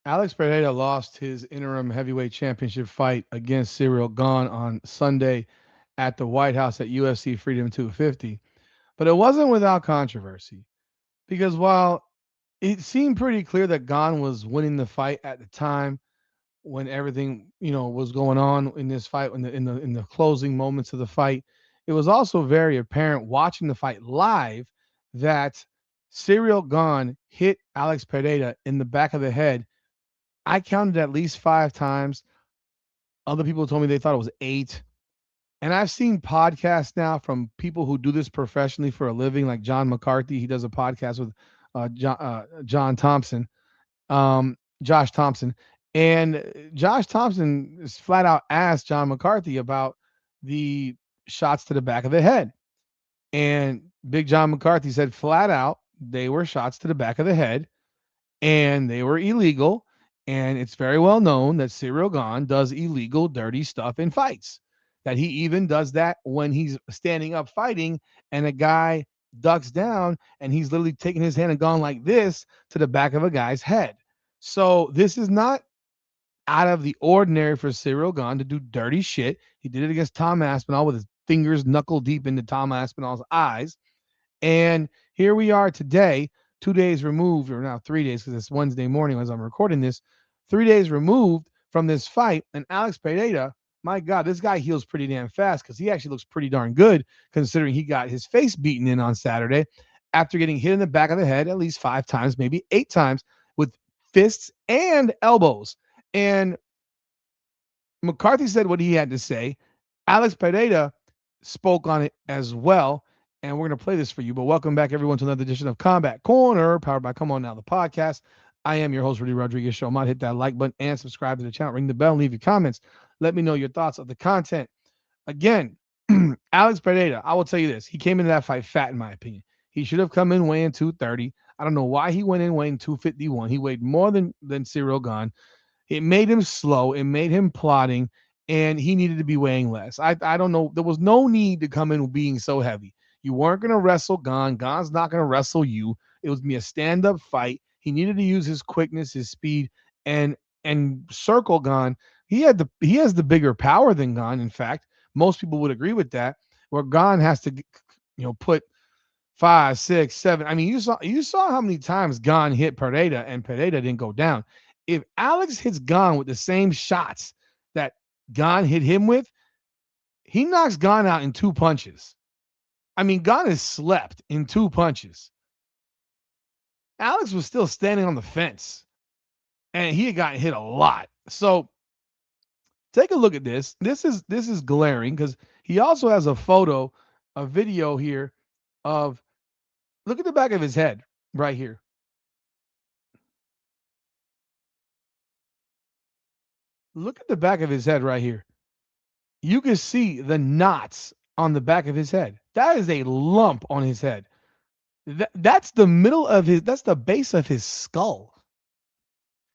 Alex Pereira lost his interim heavyweight championship fight against Cyril Gahn on Sunday at the White House at UFC Freedom 250. But it wasn't without controversy because while it seemed pretty clear that Gahn was winning the fight at the time when everything was going on in this fight in the closing moments of the fight, it was also very apparent watching the fight live that Cyril Gahn hit Alex Pereira in the back of the head. I counted at least 5 times. Other people told me they thought it was 8. And I've seen podcasts now from people who do this professionally for a living, like John McCarthy. He does a podcast with John Thompson, Josh Thompson. And Josh Thompson is flat out asked John McCarthy about the shots to the back of the head. And Big John McCarthy said flat out they were shots to the back of the head and they were illegal. And it's very well known that Cyril Gahn does illegal, dirty stuff in fights. That he even does that when he's standing up fighting and a guy ducks down and he's literally taking his hand and gone like this to the back of a guy's head. So this is not out of the ordinary for Cyril Gahn to do dirty shit. He did it against Tom Aspinall with his fingers knuckle deep into Tom Aspinall's eyes. And here we are today, 2 days removed, or now 3 days, because it's Wednesday morning as I'm recording this, 3 days removed from this fight. And Alex Pereira, my God, this guy heals pretty damn fast because he actually looks pretty darn good considering he got his face beaten in on Saturday after getting hit in the back of the head at least 5 times, maybe 8 times with fists and elbows. And McCarthy said what he had to say. Alex Pereira spoke on it as well. And we're going to play this for you. But welcome back, everyone, to another edition of Combat Corner, powered by Come On Now, the podcast. I am your host, Rudy Rodriguez Show. Might hit that like button and subscribe to the channel. Ring the bell and leave your comments. Let me know your thoughts of the content. Again, Alex Pereira, I will tell you this. He came into that fight fat, in my opinion. He should have come in weighing 230. I don't know why he went in weighing 251. He weighed more than Cyril Gahn. It made him slow. It made him plodding, and he needed to be weighing less. I don't know. There was no need to come in being so heavy. You weren't going to wrestle Gahn. Gahn's not going to wrestle you. It was me a stand-up fight. He needed to use his quickness, his speed, and circle Gahn. He has the bigger power than Gahn. In fact, most people would agree with that. Where Gahn has to, put 5, 6, 7. I mean, you saw how many times Gahn hit Pereira and Pereira didn't go down. If Alex hits Gahn with the same shots that Gahn hit him with, he knocks Gahn out in 2 punches. I mean, Gahn is slept in 2 punches. Alex was still standing on the fence, and he had gotten hit a lot. So take a look at this. This is glaring because he also has a video here of look at the back of his head right here. Look at the back of his head right here. You can see the knots on the back of his head. That is a lump on his head. That's the middle of that's the base of his skull.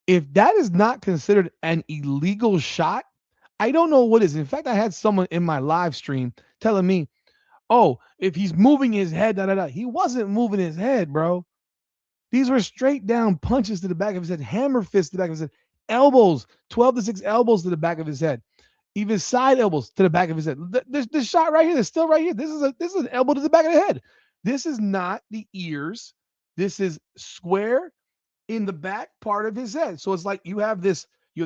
If that is not considered an illegal shot, I don't know what is. In fact, I had someone in my live stream telling me, oh, if he's moving his head, da da da. He wasn't moving his head, bro. These were straight down punches to the back of his head, hammer fists to the back of his head, elbows, 12 to 6 elbows to the back of his head, even side elbows to the back of his head. This shot right here, that's still right here. This is an elbow to the back of the head. This is not the ears. This is square in the back part of his head. So it's like you have the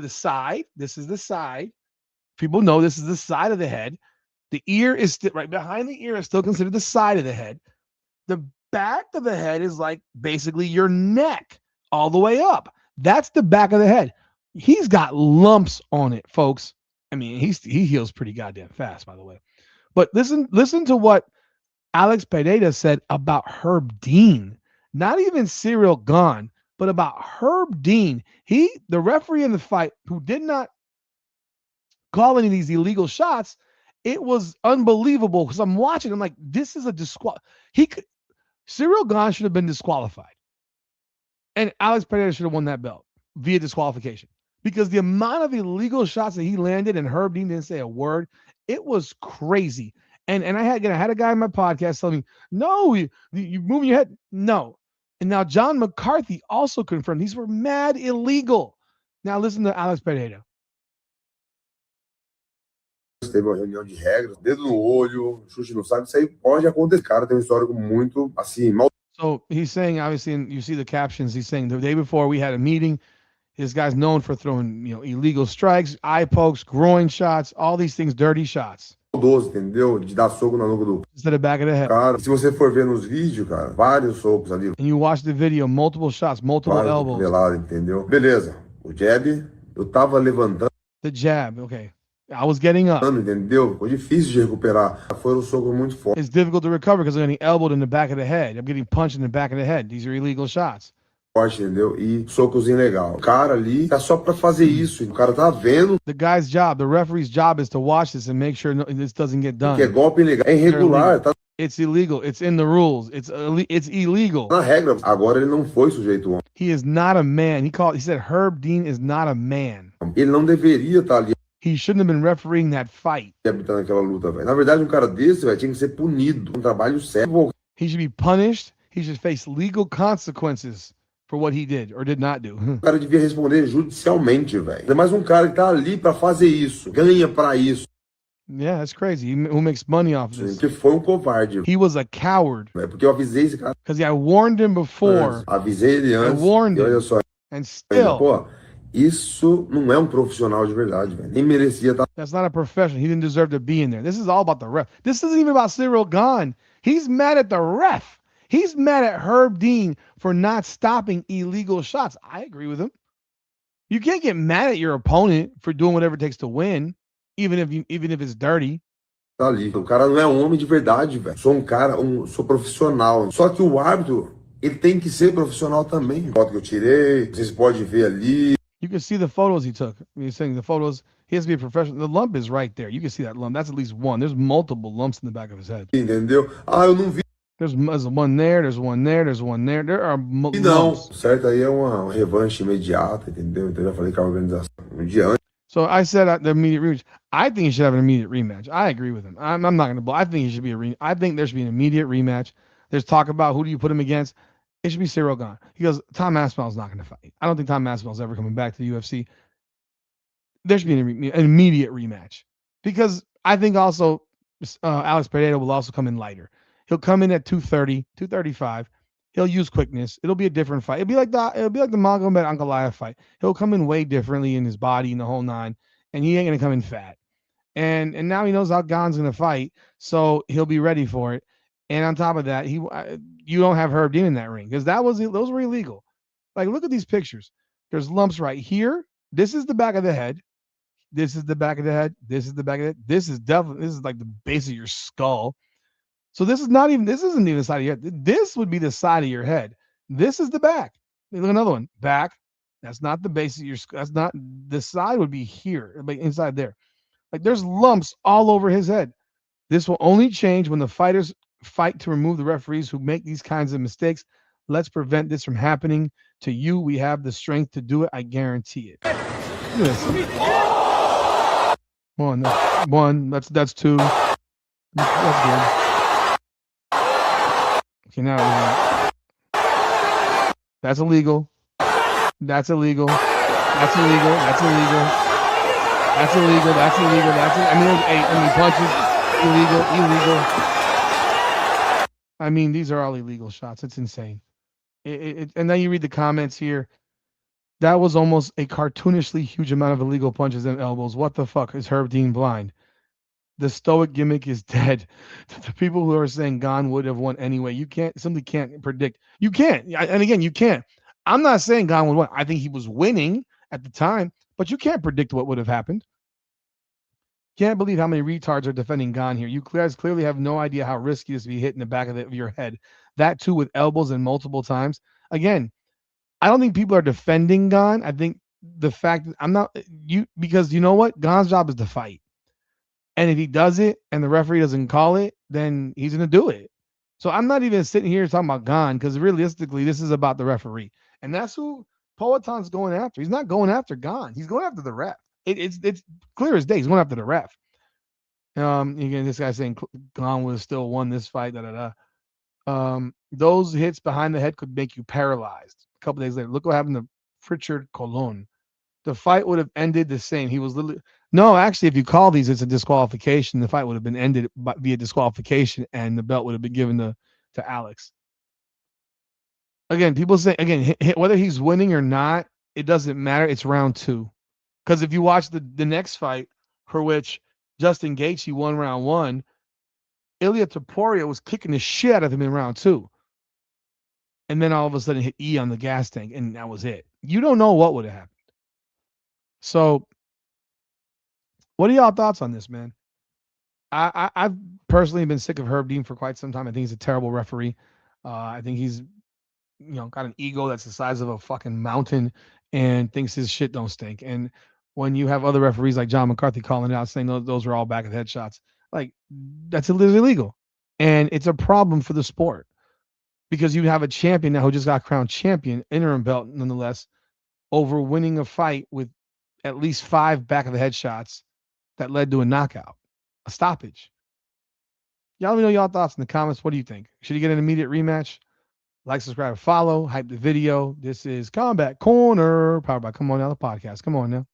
side. This is the side. People know this is the side of the head. The ear is still right behind the ear is still considered the side of the head. The back of the head is like basically your neck all the way up. That's the back of the head. He's got lumps on it, folks. I mean, he heals pretty goddamn fast, by the way. But listen to what Alex Pereira said about Herb Dean. Not even Cyril Gahn, but about Herb Dean. The referee in the fight, who did not call any of these illegal shots, it was unbelievable because I'm watching. I'm like, this is a Cyril Gahn should have been disqualified, and Alex Pereira should have won that belt via disqualification because the amount of illegal shots that he landed and Herb Dean didn't say a word. It was crazy. And I had a guy in my podcast telling me, no, you moving your head. No. And now John McCarthy also confirmed these were mad illegal. Now listen to Alex Pereira. Teve uma reunião de regras, dedo no olho, chute no saco, isso aí pode acontecer. O cara tem um histórico muito, assim, mal. So he's saying, obviously, and you see the captions. He's saying the day before we had a meeting. This guy's known for throwing, illegal strikes, eye pokes, groin shots, all these things, dirty shots. Maldoso, entendeu? De dar soco na nuca do Just to the back of the head. cara. Se você for ver nos vídeos, cara, vários socos ali, And you watch the video, multiple shots, multiple vários elbows. cotoveladas, entendeu? Beleza. O jab, eu tava levantando, The jab, okay. I was getting up. entendeu? Foi difícil de recuperar. Foram socos muito fortes, It's difficult to recover because I'm getting elbowed in the back of the head. I'm getting punched in the back of the head. These are illegal shots. entendeu? E socos ilegal. O cara ali tá só pra fazer isso. O cara tá vendo The guy's job, the referee's job is to watch this and make sure this doesn't get done. que é golpe ilegal. É irregular, tá It's illegal. It's in the rules. It's illegal. na regra. Agora ele não foi sujeito ontem. He is not a man. He said Herb Dean is not a man. Ele não deveria estar ali He shouldn't have been refereeing that fight. habitando aquela luta, velho. Na verdade, um cara desse, velho, tinha que ser punido. Um trabalho sério. He should be punished. He should face legal consequences for what he did or did not do. O cara devia responder judicialmente, velho. Tem mais um cara que tá ali pra fazer isso, ganha pra isso. Yeah, that's crazy. Who makes money off this? Que foi um covarde. He was a coward. Véio, porque eu avisei esse cara. Because I warned him before. Avisei ele antes. I warned e olha him. só. And still. Pô, isso não é um profissional de verdade, velho. Nem merecia estar. That's not a professional. He didn't deserve to be in there. This is all about the ref. This isn't even about Cyril Gahn. He's mad at the ref. He's mad at Herb Dean for not stopping illegal shots. I agree with him. You can't get mad at your opponent for doing whatever it takes to win, even if it's dirty. Tá ali. O cara não é um homem de verdade, velho. Sou um cara, sou profissional. Só que o árbitro, ele tem que ser profissional também. Foto que eu tirei, vocês podem ver ali. You can see the photos he took. He's saying the photos. He has to be a professional. The lump is right there. You can see that lump. That's at least one. There's multiple lumps in the back of his head. Entendeu? Ah, eu não vi. There's one there. There's one there. There's one there. There are lumps. Não, certo aí é uma revanche imediata, entendeu? Então eu já falei com a organização um dia antes. So I said the immediate rematch. I think he should have an immediate rematch. I agree with him. I'm not going to. I think he should be I think there should be an immediate rematch. There's talk about who do you put him against. It should be Cyril Gahn. He goes, Tom Aspinall's not going to fight. I don't think Tom Aspinall's ever coming back to the UFC. There should be an immediate rematch because I think also Alex Pereira will also come in lighter. He'll come in at 230, 235. He'll use quickness. It'll be a different fight. It'll be like the Magomed Ankalaev fight. He'll come in way differently in his body and the whole nine, and he ain't gonna come in fat. And now he knows how Gahn's gonna fight, so he'll be ready for it. And on top of that, you don't have Herb Dean in that ring because those were illegal. Like look at these pictures. There's lumps right here. This is the back of the head. This is the back of the head. This is the back of the head. This is like the base of your skull. So this isn't even the side of your head. This would be the side of your head. This is the back. Look at another one. Back. That's not the base of your skull. That's not the side would be here, like inside there. Like there's lumps all over his head. This will only change when the fighters fight to remove the referees who make these kinds of mistakes. Let's prevent this from happening to you. We have the strength to do it. I guarantee it. Look at this. One. That's two. That's good. Okay, now that's illegal. That's illegal. That's illegal. That's illegal. That's illegal. That's illegal. Punches. Illegal. I mean, these are all illegal shots. It's insane. And then you read the comments here. That was almost a cartoonishly huge amount of illegal punches and elbows. What the fuck? Is Herb Dean blind? The stoic gimmick is dead. The people who are saying Gahn would have won anyway, you simply can't predict. You can't. And again, you can't. I'm not saying Gahn would win. I think he was winning at the time, but you can't predict what would have happened. Can't believe how many retards are defending Gahn here. You guys clearly have no idea how risky it is to be hit in the back of your head. That too with elbows and multiple times. Again, I don't think people are defending Gahn. I think the fact that because you know what? Gahn's job is to fight. And if he does it and the referee doesn't call it, then he's going to do it. So I'm not even sitting here talking about Gahn because realistically, this is about the referee. And that's who Poaton's going after. He's not going after Gahn. He's going after the ref. It's clear as day. He's going after the ref. Again, this guy saying Gahn would have still won this fight. Those hits behind the head could make you paralyzed. A couple days later, look what happened to Pritchard Colon. The fight would have ended the same. He was literally no, actually, if you call these, it's a disqualification. The fight would have been ended via disqualification, and the belt would have been given to Alex. Again, people say again whether he's winning or not, it doesn't matter. It's round two. Because if you watch the next fight, for which Justin Gaethje won round one, Ilya Taporia was kicking the shit out of him in round two, and then all of a sudden hit E on the gas tank, and that was it. You don't know what would have happened. So, what are y'all thoughts on this, man? I've personally been sick of Herb Dean for quite some time. I think he's a terrible referee. I think he's got an ego that's the size of a fucking mountain and thinks his shit don't stink. And when you have other referees like John McCarthy calling it out saying those were all back of the head shots, like that's illegal. And it's a problem for the sport because you have a champion now who just got crowned champion, interim belt nonetheless, over winning a fight with at least 5 back of the head shots that led to a knockout, a stoppage. Y'all let me know y'all thoughts in the comments. What do you think? Should he get an immediate rematch? Like, subscribe, follow, hype the video. This is Combat Corner, powered by Come On Now, the podcast. Come on now.